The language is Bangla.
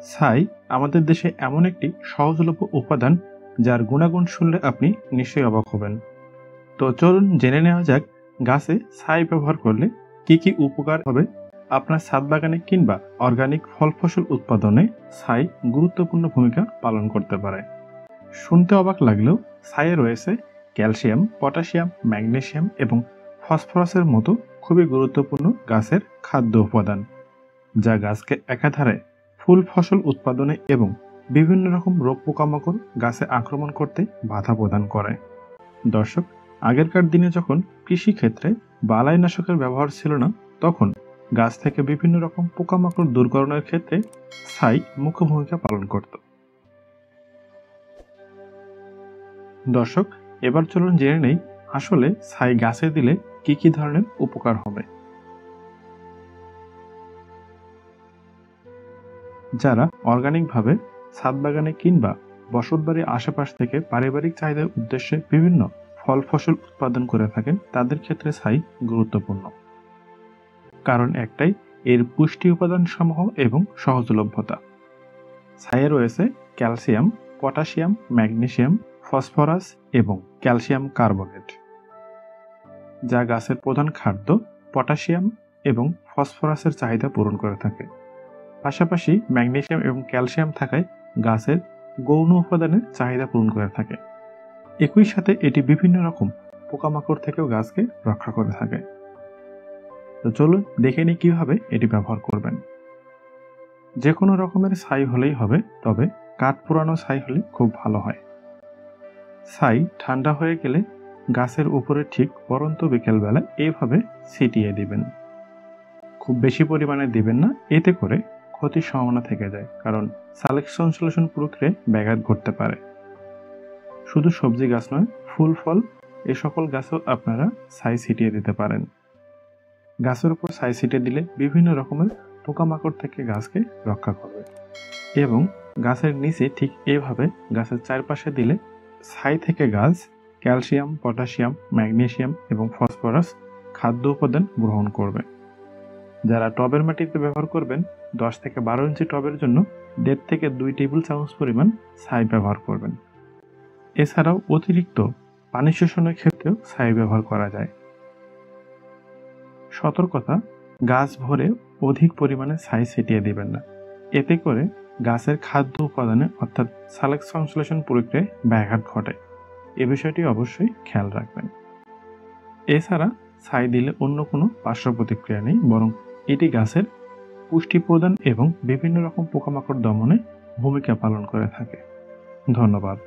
ছাই আমাদের দেশে এমন একটি সহজলভ্য উপাদান যার গুণাগুণ শুনলে আপনি নিশ্চয়ই অবাক হবেন। তো চলুন জেনে নেওয়া যাক গাছে ছাই ব্যবহার করলে কি কি উপকার হবে। আপনার ছাদ বাগানে কিংবা অর্গানিক ফল ফসল উৎপাদনে ছাই গুরুত্বপূর্ণ ভূমিকা পালন করতে পারে। শুনতে অবাক লাগলেও ছাইয়ে রয়েছে ক্যালসিয়াম, পটাশিয়াম, ম্যাগনেসিয়াম এবং ফসফরাসের মতো খুবই গুরুত্বপূর্ণ গাছের খাদ্য উপাদান, যা গাছকে একাধারে ফুল ফসল উৎপাদনে এবং বিভিন্ন রকম রোগ পোকামাকড় গাছে আক্রমণ করতে বাধা প্রদান করে। দর্শক, আগেরকার দিনে যখন কৃষিক্ষেত্রে বালাইনাশকের ব্যবহার ছিল না, তখন গাছ থেকে বিভিন্ন রকম পোকামাকড় দূরকরণের ক্ষেত্রে ছাই মুখ্য ভূমিকা পালন করত। দর্শক, এবার চলুন জেনে নেই আসলে ছাই গাছে দিলে কি কি ধরনের উপকার হবে। যারা অর্গানিকভাবে ছাদ বাগানে কিংবা বসতবাড়ির আশেপাশ থেকে পারিবারিক চাহিদার উদ্দেশ্যে বিভিন্ন ফল ফসল উৎপাদন করে থাকেন, তাদের ক্ষেত্রে ছাই গুরুত্বপূর্ণ। কারণ একটাই, এর পুষ্টি উপাদান সমূহ এবং সহজলভ্যতা। ছাইয়ে রয়েছে ক্যালসিয়াম, পটাশিয়াম, ম্যাগনেসিয়াম, ফসফরাস এবং ক্যালসিয়াম কার্বনেট, যা গাছের প্রধান খাদ্য পটাশিয়াম এবং ফসফরাসের চাহিদা পূরণ করে থাকে। পাশাপাশি ম্যাগনেসিয়াম এবং ক্যালসিয়াম থাকায় গাছের গৌণ উপাদানের চাহিদা পূরণ করে থাকে। একই সাথে এটি বিভিন্ন রকম পোকামাকড় থেকেও গাছকে রক্ষা করে থাকে। তো চলুন দেখে নিই কিভাবে এটি ব্যবহার করবেন। যে কোনো রকমের ছাই হলেই হবে, তবে কাঠ পোড়ানো ছাই হলে খুব ভালো হয়। ছাই ঠান্ডা হয়ে গেলে গাছের উপরে ঠিক পরন্ত বিকেলবেলা এইভাবে ছিটিয়ে দিবেন। খুব বেশি পরিমাণে দিবেন না, এতে করে ক্ষতির সম্ভাবনা থেকে যায়, কারণ সালেকশন প্রক্রিয়ায় ব্যাঘাত ঘটতে পারে। শুধু সবজি গাছ নয়, ফুল ফল এ সকল গাছেও আপনারা ছাই ছিটিয়ে দিতে পারেন। গাছের উপর ছাই ছিটিয়ে দিলে বিভিন্ন রকমের পোকামাকড় থেকে গাছকে রক্ষা করবে। এবং গাছের নিচে ঠিক এইভাবে গাছের চারপাশে দিলে ছাই থেকে গাছ ক্যালসিয়াম, পটাশিয়াম, ম্যাগনেসিয়াম এবং ফসফরাস খাদ্য উপাদান গ্রহণ করবে। যারা টবের মাটিতে ব্যবহার করবেন, 10 থেকে 12 ইঞ্চি টবের জন্য 1.5 থেকে 2 টেবিল চামচ পরিমাণ ছাই ব্যবহার করবেন। এছাড়াও অতিরিক্ত পানি শোষণের ক্ষেত্রেও ছাই ব্যবহার করা যায়। সতর্কতা, গাছ ভরে অধিক পরিমাণে ছাই ছিটিয়ে দিবেন না, এতে করে গাছের খাদ্য উপাদানে অর্থাৎ সালেকশন প্রক্রিয়ায় ব্যাঘাত ঘটে। এ বিষয়টি অবশ্যই খেয়াল রাখবেন। এছাড়া ছাই দিলে অন্য কোনো পার্শ্ব প্রতিক্রিয়া নেই, বরং এটি গাছের পুষ্টি প্রদান এবং বিভিন্ন রকম পোকামাকড় দমনে ভূমিকা পালন করে থাকে। ধন্যবাদ।